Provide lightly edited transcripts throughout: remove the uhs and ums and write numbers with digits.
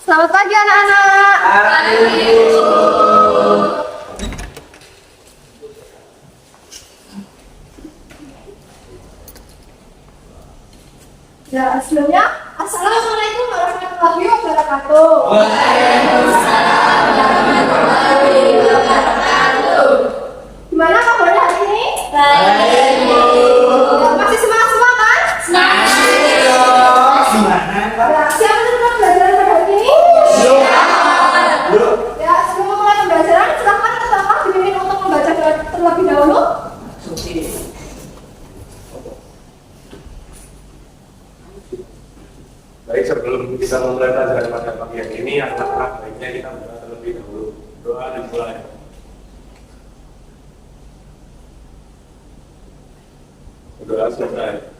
Selamat pagi anak-anak. Ya, sebelumnya Assalamualaikum warahmatullahi wabarakatuh. Waalaikumsalam warahmatullahi wabarakatuh. Gimana kabarnya hari ini? Baik, Bu. Ya, masih semangat semua kan? Semangat. Ya, siap untuk pembelajaran pada hari ini? Ya, sebelum memulai pembelajaran, silakan peserta dipimpin untuk membaca terlebih dahulu. Baik, sebelum kita memulai pelajaran pada pagi hari ini, anak-anak baiknya kita berdoa terlebih dahulu. Doa dimulai. Doa selesai.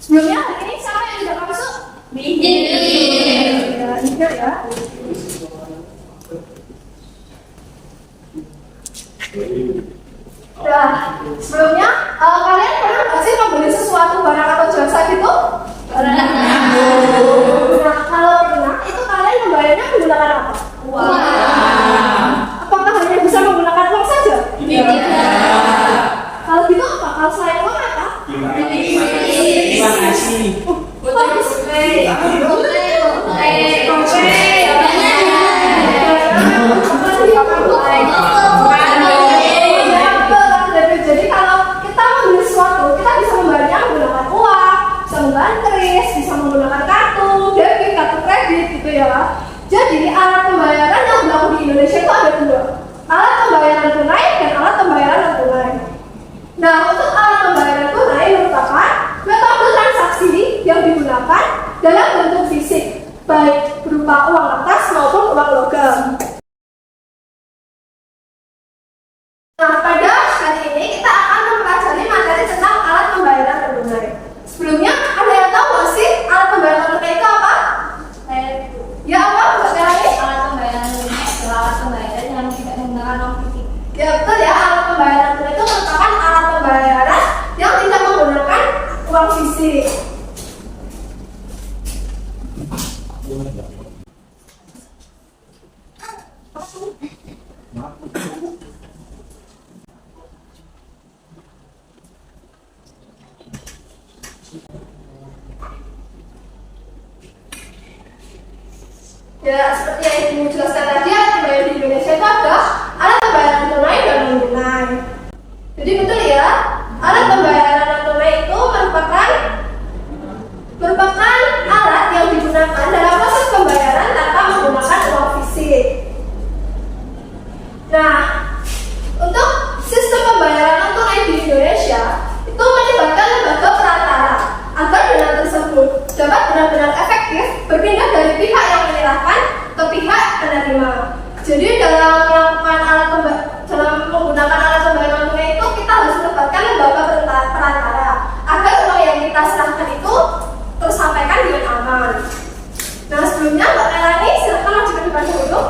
Sebelumnya hari ini siapa yang tidak masuk? Ya, enggak ya. Nah, sebelumnya kalian pernah nggak sih membeli sesuatu barang atau jasa gitu? Pernah. Nah, kalau pernah, itu kalian membayarnya menggunakan apa? Uang. Apakah hanya bisa menggunakan uang saja? Tidak. Kalau gitu apa? Kalau selain uang apa? Terima kasih. Bagus. Jadi kalau kita membeli sesuatu, kita bisa membayarnya menggunakan uang, bisa menggunakan kris, bisa menggunakan kartu debit, kartu kredit gitu ya. Jadi alat pembayaran yang berlaku di Indonesia itu ada dua, alat pembayaran tunai dan alat pembayaran non tunai. Nah, untuk alat pembayaran tunai merupakan metode transaksi yang digunakan dalam bentuk fisik, baik berupa uang kertas maupun uang logam. Nah, pada kali ini kita akan mempelajari materi tentang alat pembayaran non tunai. Sebelumnya, ada yang tahu nggak sih alat pembayaran non tunai itu apa? Ya, apa? Buat kalian? Alat pembayaran tunai adalah alat pembayaran yang tidak menggunakan uang fisik. Ya, betul ya. Alat pembayaran tunai itu merupakan alat pembayaran yang tidak menggunakan uang fisik. Ya, seperti yang Ibu jelaskan tadi, alat pembayaran di Indonesia itu ada alat pembayaran tunai dan non tunai. Jadi betul ya, alat pembayaran non tunai itu merupakan alat yang digunakan dalam proses pembayaran tanpa menggunakan uang fisik. Nah, untuk sistem pembayaran non tunai di Indonesia itu melibatkan lembaga perantara agar dana tersebut dapat benar-benar efektif berpindah dari pihak yang menyerahkan ke pihak penerima. Jadi dalam menggunakan alat pembayaran non tunai itu kita harus melibatkan lembaga perantara agar uang yang kita serahkan itu tersampaikan dengan aman. Nah, sebelumnya Mbak Melani silakan maju ke depan dulu.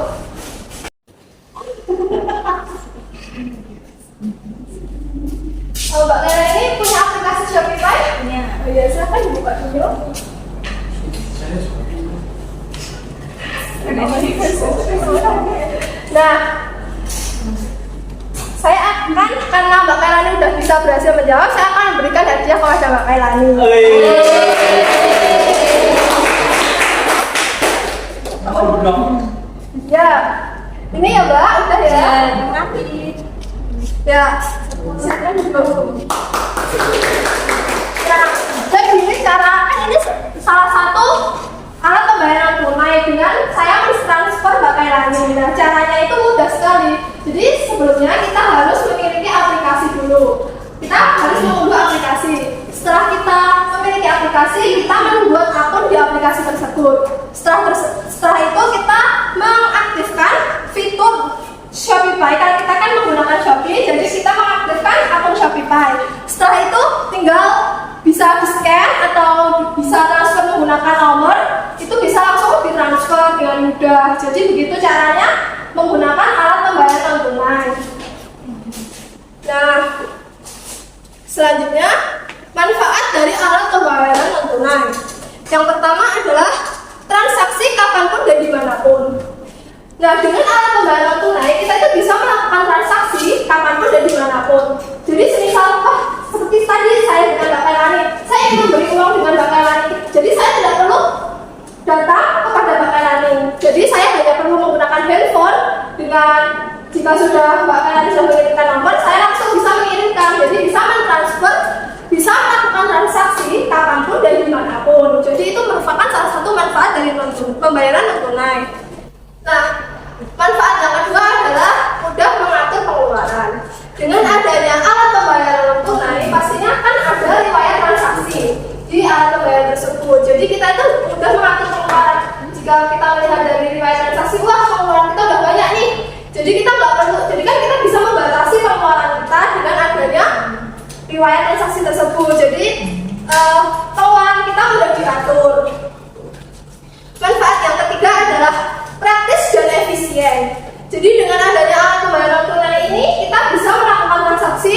Mbak Melani punya aplikasi Shopify? Punya. Oh iya, silakan dibuka dulu. Nah, saya akan, karena Mbak Melani udah bisa berhasil menjawab, saya akan memberikan hadiah kepada Mbak Melani. Ya, ini ya Mbak, udah ya. Terima kasih. Ya, silakan dulu. Nah, jadi ini cara, kan ini salah satu alat pembayaran tunai dengan saya mentransfer Mbak Melani. Nah, caranya itu mudah sekali. Jadi sebelumnya kita harus memiliki aplikasi dulu. Kita harus mengunduh aplikasi. Setelah kita memiliki aplikasi, kita membuat akun di aplikasi tersebut. Setelah itu kita mengaktifkan fitur Shopify. Karena kita kan menggunakan Shopee, jadi kita mengaktifkan akun Shopify. Setelah itu tinggal bisa di-scan atau bisa transfer menggunakan nomor, itu bisa langsung ditransfer dengan mudah. Jadi begitu caranya menggunakan alat pembayaran non tunai. Nah, selanjutnya manfaat dari alat pembayaran non tunai. Yang pertama adalah transaksi kapanpun dan dimanapun. Nah, dengan alat pembayaran tunai kita itu bisa melakukan transaksi kapanpun dan dimanapun. Jadi semisal seperti tadi saya dengan Mbak Kailani, saya ingin memberi uang dengan Mbak Kailani. Jadi saya tidak perlu datang kepada Mbak Kailani. Jadi saya hanya perlu menggunakan handphone dengan jika sudah Mbak Kailani sudah mengirimkan nomor, saya langsung bisa mengirimkan. Jadi bisa mentransfer, bisa melakukan transaksi kapanpun dan dimanapun. Jadi itu merupakan salah satu manfaat dari pembayaran non tunai. Nah, manfaat yang kedua adalah mudah mengatur pengeluaran. Dengan adanya alat pembayaran non tunai, pastinya kan ada riwayat transaksi di alat pembayaran tersebut. Jadi kita itu mudah mengatur pengeluaran. Jika kita melihat dari riwayat transaksi, wah pengeluaran kita udah banyak nih. Jadi kita nggak perlu. Jadi kan kita bisa membatasi pengeluaran kita dengan adanya riwayat transaksi tersebut. Jadi pengeluaran kita mudah diatur. Manfaat yang ketiga adalah praktis dan efisien. Jadi dengan adanya alat pembayaran tunai ini kita bisa melakukan transaksi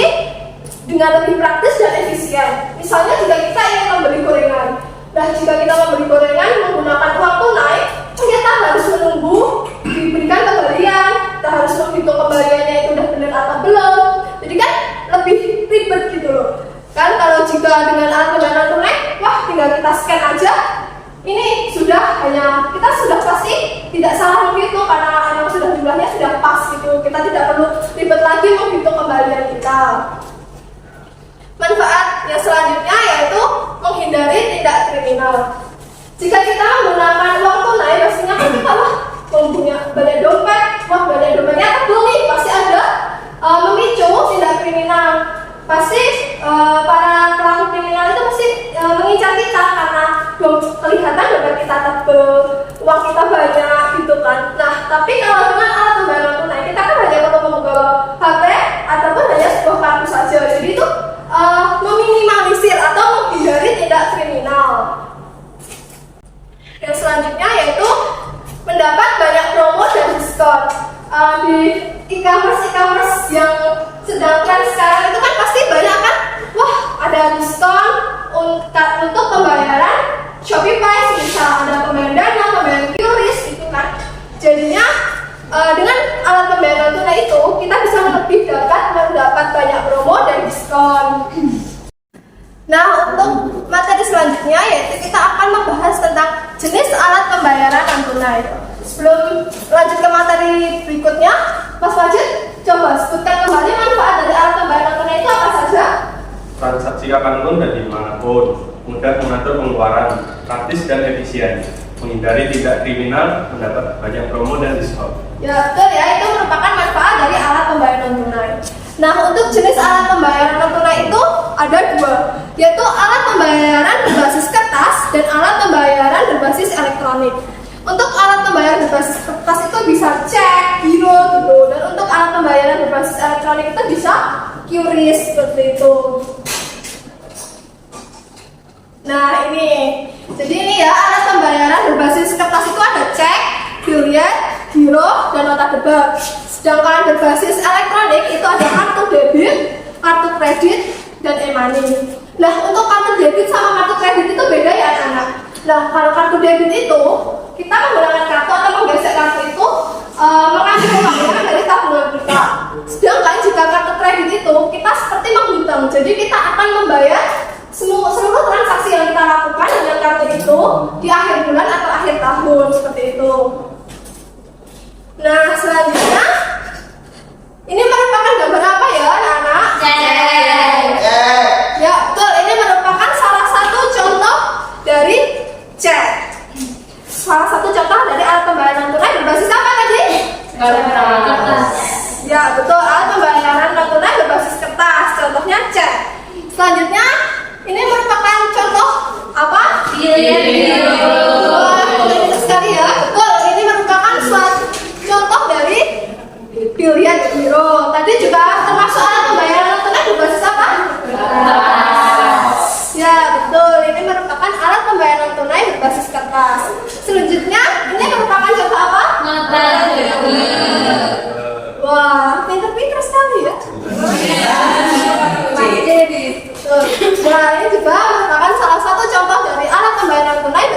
dengan lebih praktis dan efisien. Misalnya jika kita ingin membeli gorengan, nah jika kita membeli gorengan menggunakan uang tunai, kita harus menunggu diberikan kembalian, kita harus menghitung kembaliannya itu udah benar atau belum. Jadi kan lebih ribet gitu loh. Kan kalau jika dengan alat pembayaran tunai, wah tinggal kita scan aja. Ini sudah hanya kita sudah pasti tidak salah menghitung karena emang sudah jumlahnya sudah pas gitu. Kita tidak perlu ribet lagi menghitung kembalian kita. Manfaat yang selanjutnya yaitu menghindari tindak kriminal. Jika kita menggunakan uang tunai, pastinya kan kita punya banyak dompet, wah banyak dompetnya tebel nih, pasti ada memicu tindak kriminal. Pasti para pelaku kriminal itu pasti mengincar kita karena kelihatan dompet kita tebel, uang kita banyak gitu kan. Nah, tapi kalau dengan alat pembayaran tunai kita kan hanya perlu membawa HP ataupun hanya sebuah kartu saja. Jadi itu meminimalisir atau menghindari tindak kriminal. Yang selanjutnya yaitu mendapat banyak promo dan diskon. Di e-commerce yang sedang tren sekarang itu kan pasti banyak kan, wah ada diskon untuk pembayaran Shopify, misal ada pembayaran Dana, pembayaran QRIS gitu kan. Jadinya dengan alat pembayaran tunai itu kita bisa lebih dapat mendapat banyak promo dan diskon. Nah, untuk materi selanjutnya yaitu kita akan membahas tentang jenis alat pembayaran non tunai. Sebelum lanjut ke materi berikutnya, Mas Wajid coba sebutkan kembali manfaat dari alat pembayaran tunai itu apa saja? Transaksi kapanpun dan dimanapun, mudah mengatur pengeluaran, praktis dan efisien, menghindari tindak kriminal, mendapat banyak promo dan diskon. Ya betul ya, itu merupakan manfaat dari alat pembayaran non tunai. Nah, untuk jenis alat pembayaran non tunai itu ada dua, yaitu alat pembayaran berbasis kertas dan alat pembayaran berbasis elektronik. Untuk alat pembayaran berbasis kertas itu bisa cek, giro gitu, dan untuk alat pembayaran berbasis elektronik itu bisa QRIS seperti itu. Nah jadi ini ya alat pembayaran berbasis kertas itu ada cek, biliet, giro, dan nota debit. Sedangkan berbasis elektronik itu ada kartu debit, kartu kredit, dan e-money. Nah, untuk kartu debit sama kartu kredit itu beda ya anak-anak. Nah, kalau kartu debit itu kita menggunakan kartu atau menggesek kartu itu mengambil uangnya dari tabungan kita. Sedangkan jika kartu kredit itu kita seperti menghutang. Jadi kita akan membayar seluruh transaksi yang kita lakukan dengan kartu itu di akhir bulan atau akhir tahun seperti itu. Nah, selanjutnya ini merupakan gambar apa ya anak-anak? Ya betul, ini merupakan salah satu contoh dari cek. Salah satu contoh dari alat pembayaran tunai berbasis apa tadi? Kertas. Ya betul, alat pembayaran non tunai berbasis kertas. Contohnya cek. Selanjutnya ini merupakan contoh apa? Wah, betul sekali ya. Betul, ini merupakan suatu contoh dari biliet giro. Tadi juga termasuk alat pembayaran non tunai berbasis apa? Ya betul, ini merupakan alat pembayaran non tunai berbasis kertas. Selanjutnya ini merupakan contoh apa? Nota debit. Wah, pinter-pinter sekali ya. Nah, ini juga merupakan salah satu contoh dari alat pembayaran tunai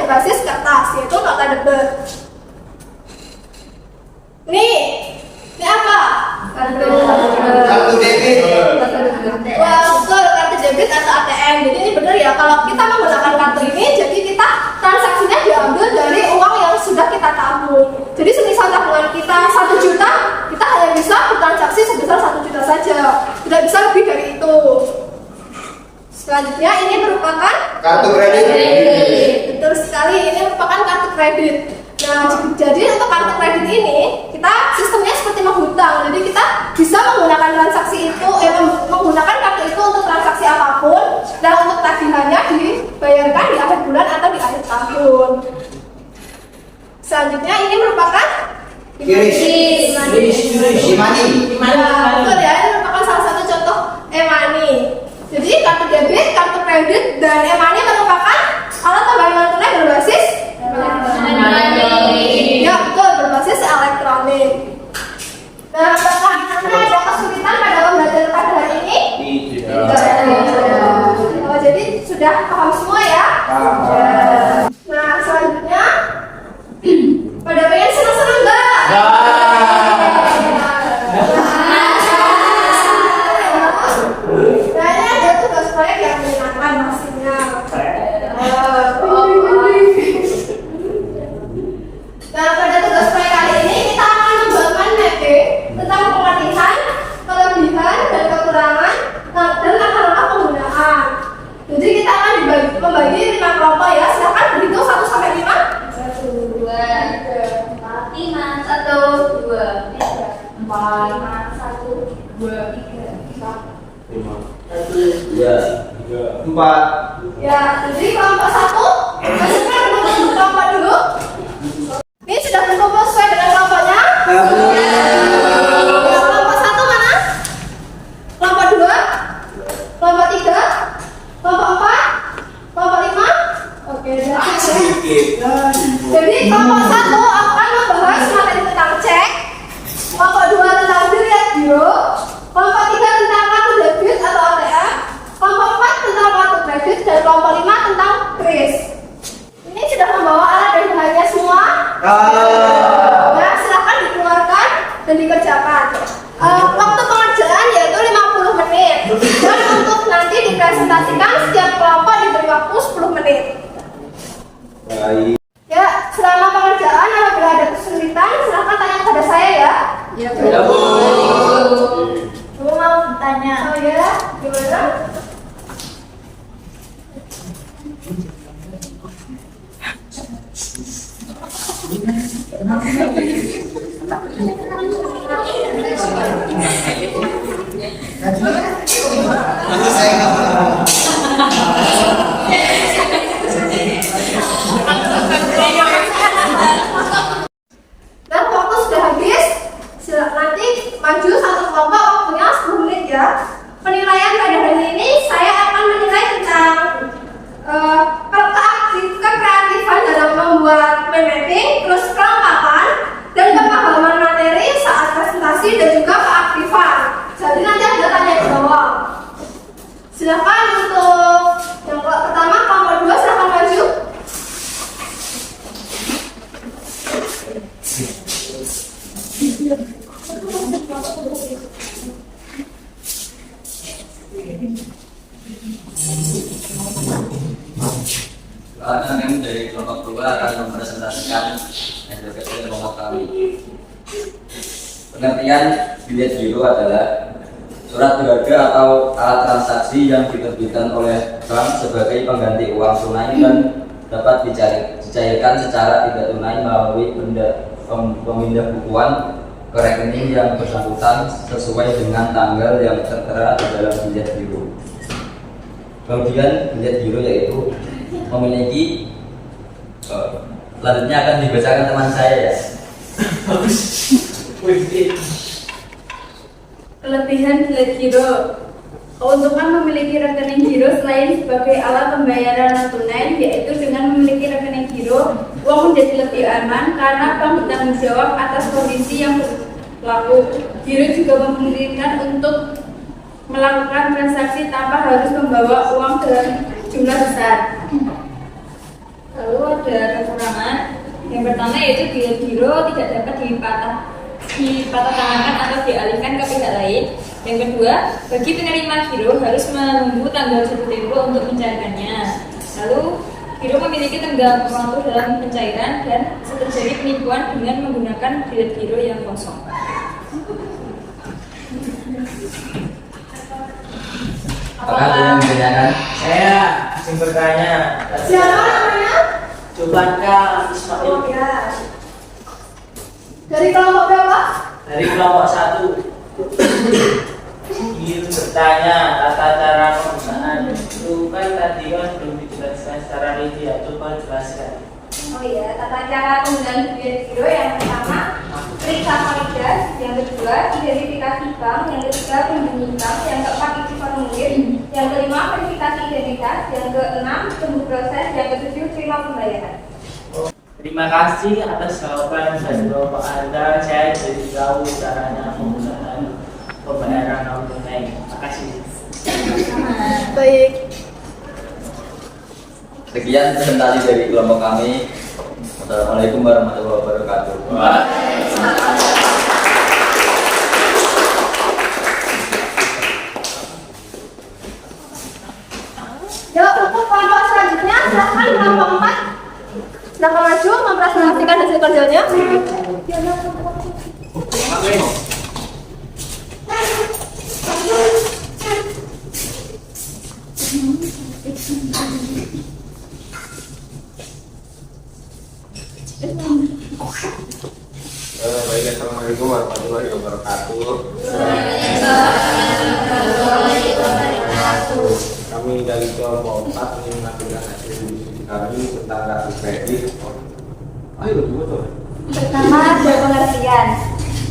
Selanjutnya ini merupakan Kartu kredit. Betul sekali, ini merupakan kartu kredit. Nah, jadi untuk kartu kredit ini kita sistemnya seperti menghutang. Jadi kita bisa menggunakan transaksi itu, menggunakan kartu itu untuk transaksi apapun, dan untuk tagihannya dibayarkan di akhir bulan atau di akhir tahun. Selanjutnya ini merupakan Money. Betul ya, ini merupakan salah satu contoh e-money. Jadi kartu debit, kartu kredit, dan e-money merupakan alat pembayaran tunai berbasis ya betul, berbasis elektronik. Nah, apakah Anda ada kesulitan pada pembelajaran pada hari ini? Tidak. Oh, jadi sudah paham semua ya? Nah, selanjutnya pada pengen senang-senang enggak? Nah, ini ada tugas proyek yang menyenangkan pastinya. Nah, pada tugas proyek kali ini kita akan membuat mapping tentang pengertian, kelebihan, dan kekurangan dan langkah-langkah penggunaan. Jadi kita akan membagi 5 kelompok ya. Silakan berhitung 1 sampai 5. 1, 2, 3, 4, 5, 1, 2, 3, 4, 5, 1, 2, 3, 4. 4. Ya, jadi kelompok 1 masukkan untuk kelompok dulu. Ini sudah berkumpul sesuai dengan kelompoknya. Ya, kelompok 1 mana? Kelompok 2, kelompok 3, kelompok 4, kelompok 5. Oke, jadi kelompok 1 akan membahas materi tentang cek, kelompok 2 tentang dilihat giro, kelompok 3 tentang kartu debit atau ATM, kelompok 4 tentang kartu kredit, dan kelompok 5 tentang kris. Ini sudah membawa alat dan bahannya semua. Nah, silakan dikeluarkan dan dikerjakan. Waktu pengerjaan yaitu 50 menit. Dan untuk nanti dipresentasikan setiap kelompok diberi waktu 10 menit. Baik. Ya, selama pengerjaan apabila ada kesulitan silakan tanya kepada saya ya. Ya, Aku mau bertanya. Oh ya, gimana? Dan waktu sudah habis, nanti maju satu kelompok waktunya 10 menit ya. Penilaian pada hari ini saya akan menilai tentang kreatifan dalam membuat mind mapping, terus kelengkapan dan pemahaman materi saat presentasi dan juga keaktifan. Jadi nanti ada tanya jawab. Silakan untuk yang pertama kelompok 2 silakan maju. Kami dari kelompok 2 akan mempresentasikan hasil kecil kelompok kami. Pengertian bilet giro adalah surat berharga atau alat transaksi yang diterbitkan oleh bank sebagai pengganti uang tunai dan dapat dicairkan secara tidak tunai melalui pemindah bukuan ke rekening yang bersangkutan sesuai dengan tanggal yang tertera di dalam bilet giro. Kemudian bilet giro yaitu memiliki selanjutnya akan dibacakan teman saya ya. Kelebihan bilet giro. Keuntungan memiliki rekening giro selain sebagai alat pembayaran non tunai, yaitu dengan memiliki rekening giro, uang menjadi lebih aman karena bank bertanggung jawab atas kondisi yang berlaku. Giro juga memungkinkan untuk melakukan transaksi tanpa harus membawa uang dalam jumlah besar. Lalu ada kekurangan. Yang pertama yaitu bilet giro tidak dapat dipatahtangankan atau dialihkan ke pihak lain. Yang kedua, bagi penerima giro harus menunggu tanggal jatuh tempo untuk mencairkannya. Lalu, giro memiliki tenggang waktu dalam pencairan dan terjadi penipuan dengan menggunakan bilet giro yang kosong. Apakah ada yang bertanyakan? Saya asing bertanya. Siapa namanya? Cobanka Ismail Oh ya. Dari kelompok berapa? dari kelompok 1. Ingin bertanya tata cara penggunaan itu kan tadi kan belum dijelaskan secara rinci ya, coba jelaskan. Oh iya, tata cara penggunaan build hero yang pertama periksa validas, yang kedua identifikasi bank, yang ketiga pembunyi bank, yang keempat isi formulir, yang kelima verifikasi identitas, yang keenam tunggu proses, yang ketujuh terima pembayaran. Terima kasih atas jawaban dan kelompok Anda. Saya jadi tahu caranya menggunakan pembayaran non tunai. Terima kasih. Baik. Sekian presentasi dari kelompok kami. Wassalamualaikum warahmatullahi wabarakatuh. Ya, untuk kelompok selanjutnya silahkan kelompok 4. Silahkan maju mempresentasikan hasil kerjanya. Baik, assalamualaikum warahmatullahi wabarakatuh. Kami dari kelompok 4 ingin mengajukan hasil diskusi kami tentang kartu kredit. Ayo, betul. Pertama, ada pengertian.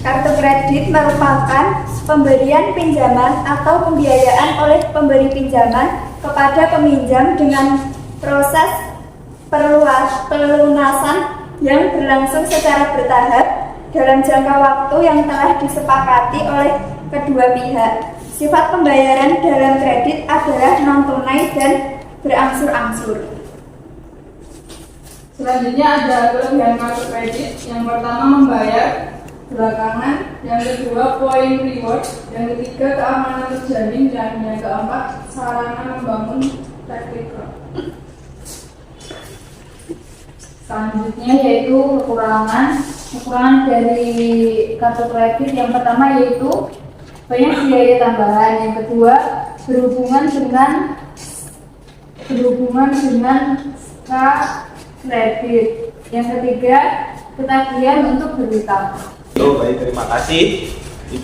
Kartu kredit merupakan pemberian pinjaman atau pembiayaan oleh pemberi pinjaman kepada peminjam dengan proses pelunasan yang berlangsung secara bertahap dalam jangka waktu yang telah disepakati oleh kedua pihak. Sifat pembayaran dalam kredit adalah non-tunai dan berangsur-angsur. Selanjutnya ada kelebihan kartu kredit. Yang pertama membayar belakangan, yang kedua poin reward, yang ketiga keamanan terjamin, dan yang keempat sarana membangun track record. Selanjutnya yaitu kekurangan dari kartu kredit. Yang pertama yaitu banyak biaya tambahan, yang kedua berhubungan dengan kredit, yang ketiga ketagihan untuk berhutang. Baik, terima kasih.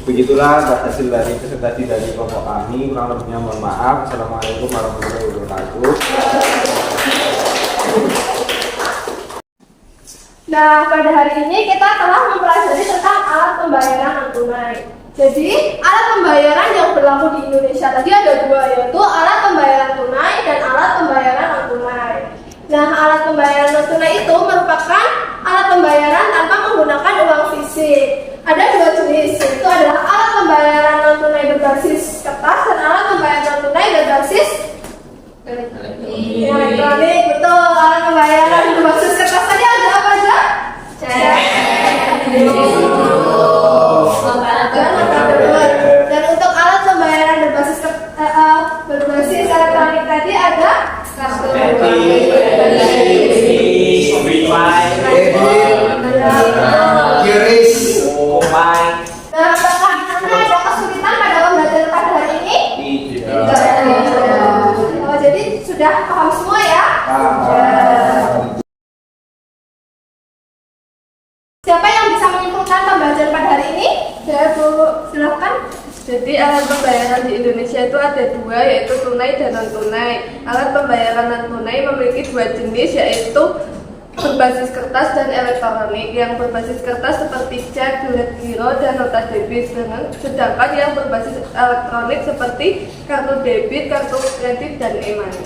Begitulah hasil dari presentasi dari kelompok kami. Kurang lebihnya mohon maaf. Assalamualaikum warahmatullahi wabarakatuh. Nah, pada hari ini kita telah mempelajari tentang alat pembayaran non tunai. Jadi, alat pembayaran yang berlaku di Indonesia tadi ada dua, yaitu alat pembayaran tunai dan alat pembayaran non tunai. Nah, alat pembayaran non tunai itu merupakan alat pembayaran tanpa menggunakan uang fisik. Ada dua jenis, yaitu adalah alat pembayaran non tunai berbasis kertas dan alat pembayaran non tunai berbasis elektronik. Betul, alat pembayaran berbasis kertas tadi ada apa aja? Dan untuk alat pembayaran berbasis elektronik tadi ada kartu Nah, apakah Anda ada kesulitan pada pembelajaran pada hari ini? Tidak. Oh, jadi sudah paham semua ya? Siapa yang bisa menyimpulkan pembelajaran pada hari ini? Ya, Bu, silakan. Jadi alat pembayaran di Indonesia itu ada dua, yaitu tunai dan non tunai. Alat pembayaran non tunai memiliki dua jenis, yaitu berbasis kertas dan elektronik. Yang berbasis kertas seperti cek, bilet giro, dan nota debit. Sedangkan yang berbasis elektronik seperti kartu debit, kartu kredit, dan e-money.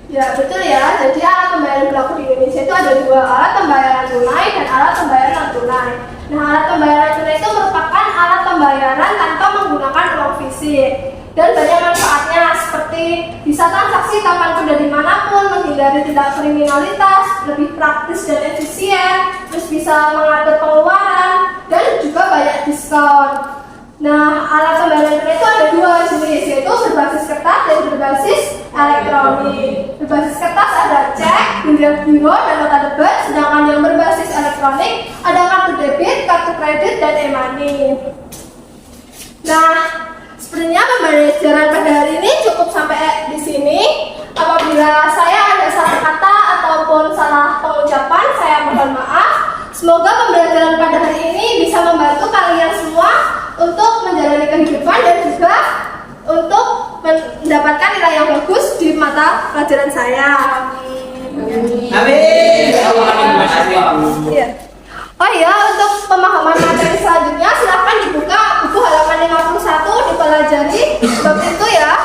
Ya, betul ya. Jadi alat pembayaran berlaku di Indonesia itu ada dua, alat pembayaran tunai dan alat pembayaran non tunai. Nah, alat pembayaran tunai itu merupakan alat pembayaran tanpa menggunakan uang fisik dan banyak manfaatnya, seperti bisa transaksi kapanpun dan dimanapun, menghindari tindak kriminalitas, lebih praktis dan efisien, terus bisa mengatur pengeluaran, dan juga banyak diskon. Nah, alat pembayaran tunai itu ada dua jenis, yaitu berbasis kertas dan berbasis elektronik. Berbasis kertas ada cek, bilet giro, dan nota debit, sedangkan yang berbasis elektronik ada kartu debit, kartu kredit, dan e-money. Nah, sebenarnya pembelajaran pada hari ini cukup sampai kehidupan dan juga untuk mendapatkan nilai yang bagus di mata pelajaran saya. Amin. Iya. Oh iya, untuk pemahaman materi selanjutnya silahkan dibuka buku halaman 51 dipelajari bab itu ya.